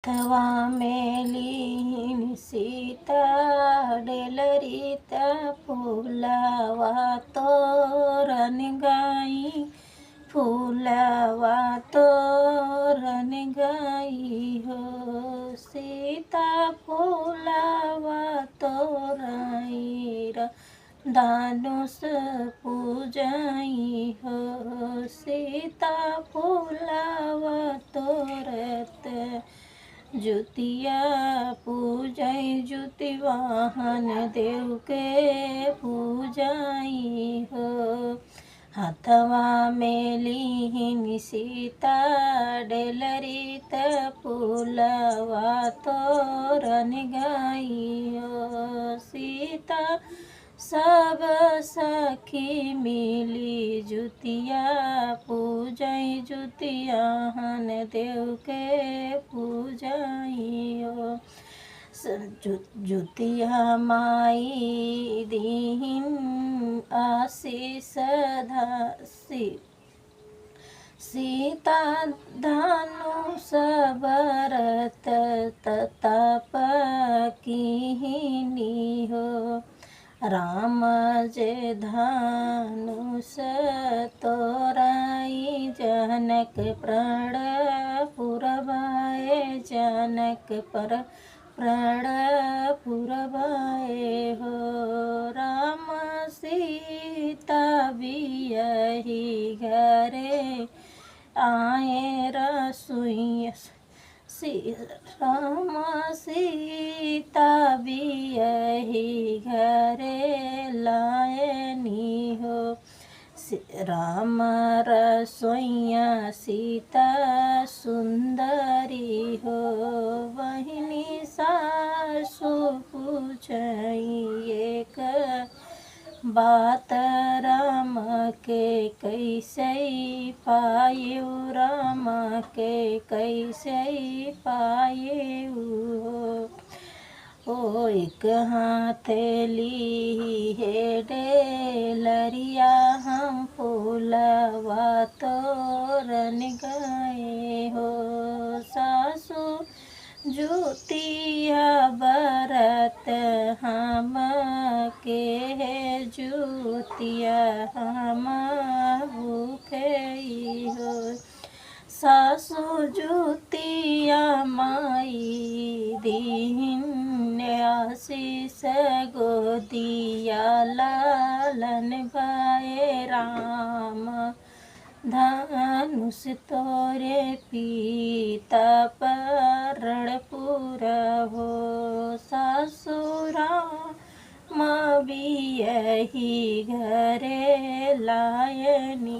थवा मेलीन सीता डेलरीता फुलावा तोरण गाई फुलावा तोरण गाई हो सीता फुलावा तोराई दानुष पूजाई हो सीता फुलावा तोरत जुतिया पूजाई जुति वाहन देव के पूजाई हो हाथवा मेलीन सीता डेलरीत फुलवा तोरण गाई हो सीता सब सखी मिली जुतिया पूजाई जुतियाहन देव के पूजाई हो जुतिया माई दीन आशीष धासी सीता धनुष भरत तताप कीनी हो राम जे धनुष तोराई जनक प्रण पुरवाए जनक पर प्रण पुरवाए हो राम सीता बियही घरे आए रसोई राम सीता बियही घरे लायनी हो राम रसोइया सीता सुंदरी हो बहिनी सासु पूछई एक बात राम के कैसे पायु राम के कैसे पायु ओ एक हाथेली हे डेलरिया हम फूलवा तोरण गाए हो सासु जुतिया बरत हम के जुतिया हम भूखे हो सासु जुतिया माई दीन आशीष गोदिया लालन भाई राम धनुष तोरे पीता परण पूरा हो सासुरा माँ भी यही घरे लायनी।